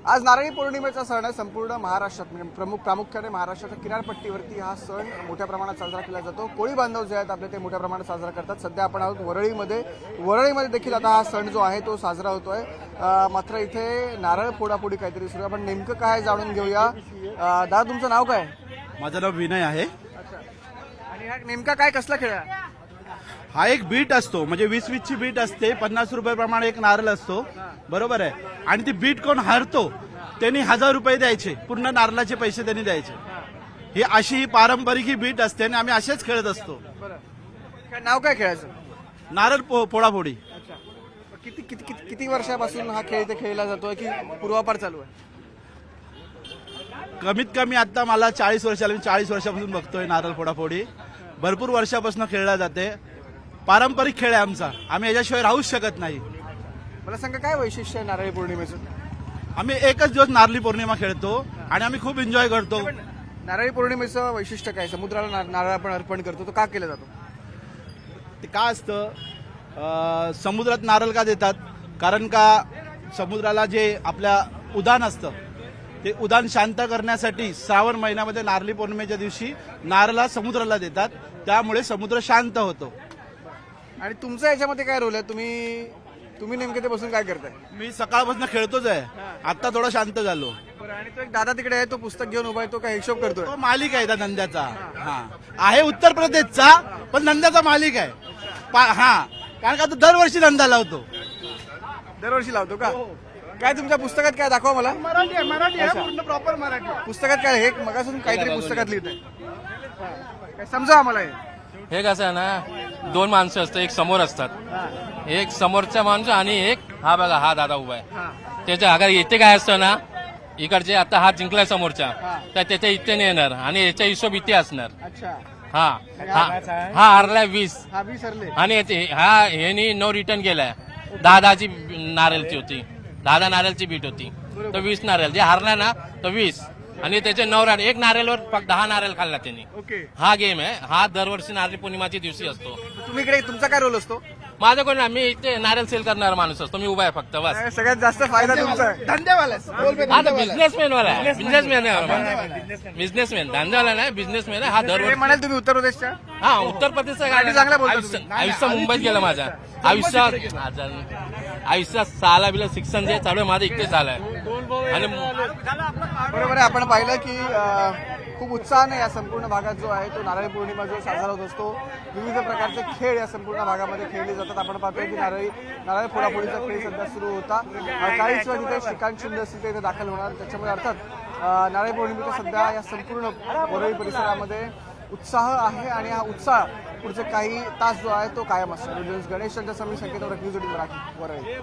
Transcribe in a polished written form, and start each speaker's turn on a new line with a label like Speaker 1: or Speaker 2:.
Speaker 1: आज नारळी पौर्णिमेचा सण आहे. संपूर्ण महाराष्ट्रात म्हणजे प्रामुख्याने महाराष्ट्राच्या किनारपट्टीवरती हा सण मोठ्या प्रमाणात साजरा केला जातो. कोळी बांधव जे आहेत आपले ते मोठ्या प्रमाणात साजरा करतात. सध्या आपण आहोत वरळीमध्ये देखील आता हा सण जो आहे तो साजरा होतोय. मात्र इथे नारळ फोडाफोडी काहीतरी सुरू आहे. आपण नेमकं काय जाणून घेऊया. दादा तुमचं नाव काय?
Speaker 2: माझं नाव विनय आहे.
Speaker 1: आणि हा नेमका काय कसला खेळ आहे?
Speaker 2: हा एक बीट असतो, म्हणजे 20-20 ची बीट असते. 50 रुपये प्रमाणे एक नारळ असतो, बरोबर आहे. आणि ती बीट कोण हारतो त्यांनी 1000 रुपये द्यायचे, पूर्ण नारळाचे पैसे त्यांनी द्यायचे. ही अशी पारंपरिक ही बीट असते आणि आम्ही असेच खेळत असतो.
Speaker 1: काय नाव काय खेळायचं?
Speaker 2: नारळ फोडाफोडी.
Speaker 1: किती किती किती किती वर्षापासून हा खेळ इथे खेळला जातोय की पूर्वापार चालू आहे?
Speaker 2: कमीत कमी आता मला 40 वर्ष आले. 40 वर्षापासून बघतोय नारळ फोडाफोडी. भरपूर वर्षापासून खेळला जाते. पारंपरिक खेळ आहे आमचा, आम्ही याच्याशिवाय राहूच शकत नाही.
Speaker 1: मला सांगा काय वैशिष्ट्य आहे नारळी पौर्णिमेचं?
Speaker 2: आम्ही एकच दिवस नारळी पौर्णिमा खेळतो आणि आम्ही खूप एन्जॉय करतो.
Speaker 1: नारळी पौर्णिमेचं वैशिष्ट्य काय? समुद्राला नारळ आपण अर्पण करतो, तो का केला जातो?
Speaker 2: ते काय असतं, समुद्रात नारळ का देतात? कारण का समुद्राला जे आपल्या उधाण असतं ते उधाण शांत करण्यासाठी श्रावण महिन्यामध्ये नारळी पौर्णिमेच्या दिवशी नारळा समुद्राला देतात. त्यामुळे समुद्र शांत होतो.
Speaker 1: आणि तुमचा याच्यामध्ये काय रोल आहे? तुम्ही नेमके ते बसून काय करताय?
Speaker 2: मी सकाळपासून खेळतोच आहे, आता थोडा शांत झालो.
Speaker 1: आणि तो एक दादा तिकडे आहे, तो पुस्तक घेऊन उभा आहे, तो काय हिशोब करतोय?
Speaker 2: तो मालिक आहे त्या धंद्याचा. हा आहे उत्तर प्रदेशचा, पण धंद्याचा मालिक आहे. हा कारण का तो दरवर्षी धंदा लावतो.
Speaker 1: दरवर्षी लावतो का? काय तुमच्या पुस्तकात काय दाखवा मला.
Speaker 2: मराठी आहे, मराठी आहे, पूर्ण प्रॉपर मराठी.
Speaker 1: पुस्तकात काय हे मगासून काहीतरी पुस्तकात लिहित आहे, काय समजा आम्हाला
Speaker 3: हे कसं आहे ना, दोन माणसं असतात, एक समोर असतात, एक समोरचा माणूस आणि एक हा बघा हा दादा उभा आहे. त्याच्या अगर इथे काय असतं ना, इकडचे आता हा जिंकलाय समोरचा, तर त्याच्या इथे नाही येणार आणि याचा हिशोब इथे असणार.
Speaker 1: अच्छा.
Speaker 3: हा हा हारलाय 20
Speaker 1: हा 20 हरले.
Speaker 3: आणि ह्यानी नो रिटर्न केलाय. 10 नारळची होती, 10 नारळची बीट होती, तर 20 नारळ. जे हारला ना तर 20 आणि त्याचे 9 नारळ, एक नारळवर फक्त 10 नारळ खाल्ला त्यांनी.
Speaker 1: ओके.
Speaker 3: हा गेम आहे. हा दरवर्षी नारळी पौर्णिमाच्या दिवशी असतो.
Speaker 1: तुम्ही इकडे तुमचा काय रोल असतो?
Speaker 3: माझं कोण मी इथे नारळ सेल करणारा माणूस असतो. मी उभा आहे फक्त बस.
Speaker 1: सगळ्यात जास्त फायदा तुमचा आहे.
Speaker 3: आता बिझनेसमॅन वाला आहे, बिझनेसमॅन आहे, बिझनेसमॅन, धंद्यावाला नाही, बिझनेसमॅन आहे. हा
Speaker 1: हे
Speaker 3: दरवर्षी
Speaker 1: म्हणाल तुम्ही उत्तर प्रदेशच्या?
Speaker 3: हा उत्तर प्रदेशचा
Speaker 1: गाडी चांगल्या बोलता तुम्ही.
Speaker 3: आयुष्य मुंबईत गेलं माझ्या आयुष्यात साला बिला शिक्षण जे चालू आहे माझं इथे झालंय. आणि
Speaker 1: बरोबर आहे. आपण पाहिलं की खूप उत्साहाने या संपूर्ण भागात जो आहे तो नारळी पौर्णिमा जो साजरा होत असतो. विविध प्रकारचे खेळ या संपूर्ण भागामध्ये खेळले जातात. आपण पाहतोय की नारळ फोडाफोडीचा खेळ सध्या सुरू होता. काहीच वेळ तिथे श्रीकांत शिंदे असतील ते इथे दाखल होणार. त्याच्यामुळे अर्थात नारळी पौर्णिमेचा सध्या या संपूर्ण वरळी परिसरामध्ये उत्साह आहे आणि हा उत्साह पुढचे काही तास जो आहे तो कायम असतो. गणेश यांच्या समी संकेतवर न्यूज 18 मराठी वरळी.